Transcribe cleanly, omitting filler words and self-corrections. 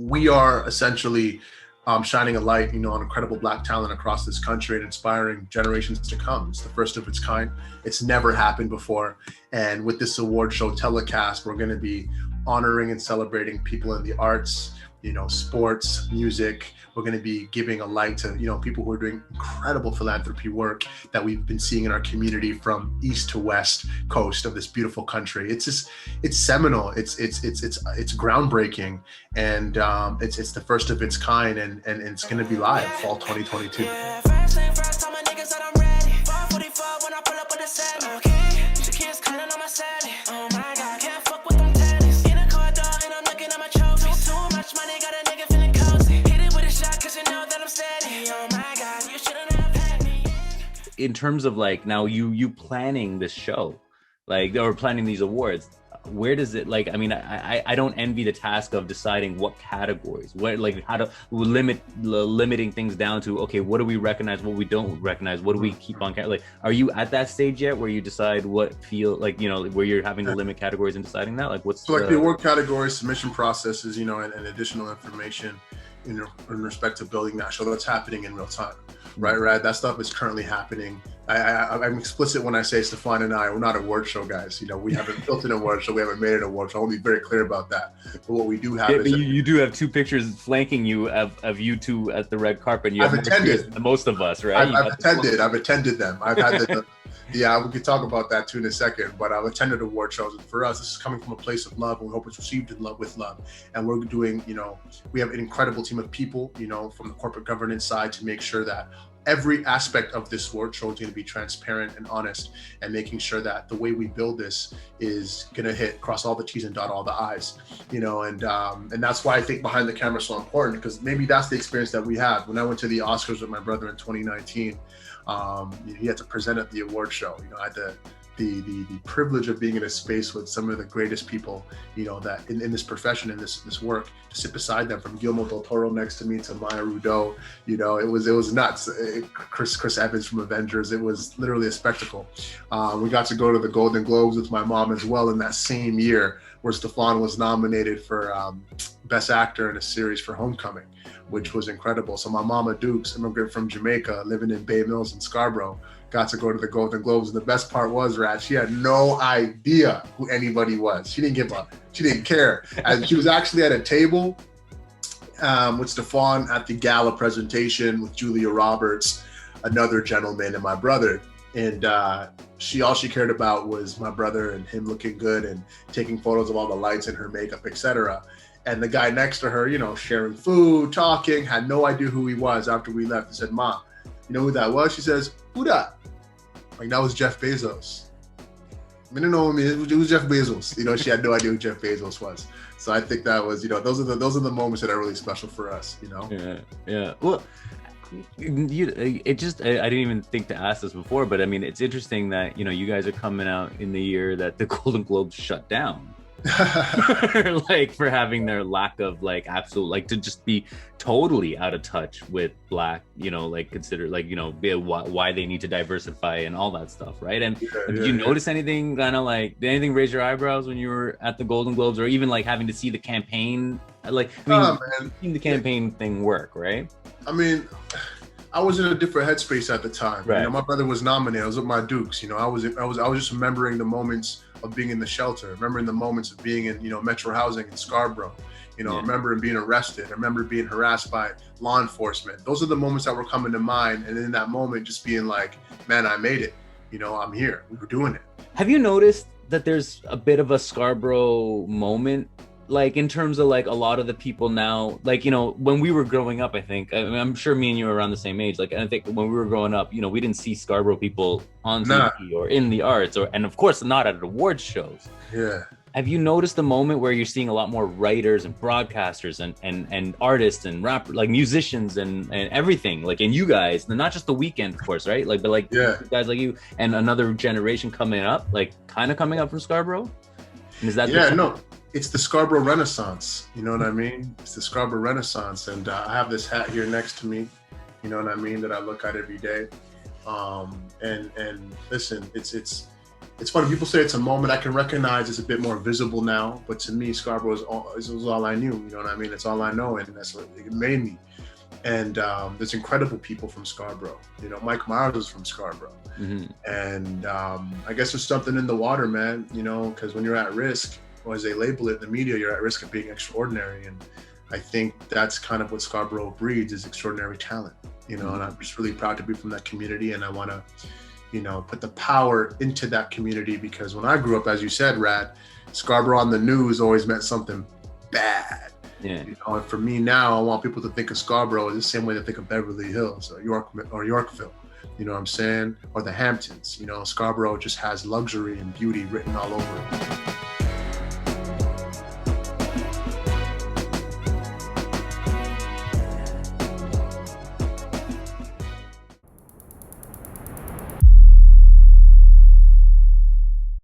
we are essentially shining a light, on incredible Black talent across this country and inspiring generations to come. It's the first of its kind. It's never happened before. And with this award show telecast, we're going to be honoring and celebrating people in the arts, sports, music. We're going to be giving a light to, people who are doing incredible philanthropy work that we've been seeing in our community from east to west coast of this beautiful country. It's seminal. It's groundbreaking, and it's the first of its kind, and it's going to be live fall 2022. In terms of like now you planning this show, like, or planning these awards, where does it, like, I mean, I don't envy the task of deciding what categories, what, like, how to limiting things down to, okay, what do we recognize, what we don't recognize, what do we keep on, like, are you at that stage yet where you decide what feel like, where you're having to limit categories and deciding that, like, what's so like the award category submission processes, and additional information in respect to building that show that's happening in real time. Right. That stuff is currently happening. I'm explicit when I say Stefan and I, we're not award show guys. We haven't built an award show. We haven't made an award show. I want to be very clear about that. But what we do have is... You do have two pictures flanking you of you two at the red carpet. I've attended. Most of us, right? I've attended them. I've had the... Yeah, we could talk about that too in a second, but I've attended award shows, and for us, this is coming from a place of love, and we hope it's received in love with love. And we're doing, we have an incredible team of people, from the corporate governance side to make sure that every aspect of this award show is going to be transparent and honest, and making sure that the way we build this is going to cross all the T's and dot all the I's, and that's why I think behind the camera is so important, because maybe that's the experience that we had. When I went to the Oscars with my brother in 2019, he had to present at the award show. I had the privilege of being in a space with some of the greatest people, that in this profession, in this work, to sit beside them, from Guillermo del Toro next to me to Maya Rudolph. It was nuts. Chris Evans from Avengers. It was literally a spectacle. We got to go to the Golden Globes with my mom as well in that same year, where Stefan was nominated for Best Actor in a series for Homecoming, which was incredible. So my mama Dukes, immigrant from Jamaica, living in Bay Mills in Scarborough, got to go to the Golden Globes. And the best part was, Rad, she had no idea who anybody was. She didn't give up. She didn't care. And she was actually at a table with Stefan at the gala presentation with Julia Roberts, another gentleman, and my brother. And all she cared about was my brother and him looking good and taking photos of all the lights and her makeup, etc. And the guy next to her, sharing food, talking, had no idea who he was. After we left, he said, "Ma, you know who that was?" She says, "Who that?" Like, that was Jeff Bezos. I didn't know him. It was Jeff Bezos. She had no idea who Jeff Bezos was. So I think that was, those are the moments that are really special for us. Yeah. Well, I didn't even think to ask this before, but I mean, it's interesting that you guys are coming out in the year that the Golden Globes shut down. Like, for having their lack of, like, absolute, like, to just be totally out of touch with Black, like, consider, like, why they need to diversify and all that stuff, right? And did you notice anything kind of, like, did anything raise your eyebrows when you were at the Golden Globes, or even like having to see the campaign, like, seeing the campaign thing work, right? I mean, I was in a different headspace at the time. Right. My brother was nominated. I was with my Dukes. I was just remembering the moments of being in the shelter, remembering the moments of being in, Metro housing in Scarborough, remembering being arrested, I remember being harassed by law enforcement. Those are the moments that were coming to mind. And in that moment, just being like, man, I made it. I'm here. We were doing it. Have you noticed that there's a bit of a Scarborough moment, like, in terms of, like, a lot of the people now, like, when we were growing up, I think, I'm sure me and you are around the same age. Like, I think when we were growing up, we didn't see Scarborough people on TV or in the arts, and of course not at awards shows. Yeah. Have you noticed the moment where you're seeing a lot more writers and broadcasters and artists and rappers, like musicians and everything, like, and you guys, not just The Weeknd, of course, right? Like, but like, guys like you and another generation coming up, like, kind of coming up from Scarborough? And is that it's the Scarborough Renaissance, you know what I mean? It's the Scarborough Renaissance, and I have this hat here next to me, you know what I mean, that I look at every day. And listen, it's It's funny, people say it's a moment I can recognize. It's a bit more visible now, but to me, Scarborough is all I knew. You know what I mean? It's all I know, and that's what it made me. And there's incredible people from Scarborough. You know, Mike Myers is from Scarborough. And I guess there's something in the water, man, you know, because when you're at risk, or as they label it in the media, you're at risk of being extraordinary. And I think that's kind of what Scarborough breeds, is extraordinary talent, you know, and I'm just really proud to be from that community. And I want to, you know, put the power into that community, because when I grew up, as you said, Rad, Scarborough on the news always meant something bad. Yeah. You know, and for me now, I want people to think of Scarborough the same way they think of Beverly Hills or Yorkville. You know what I'm saying? Or the Hamptons. You know, Scarborough just has luxury and beauty written all over it.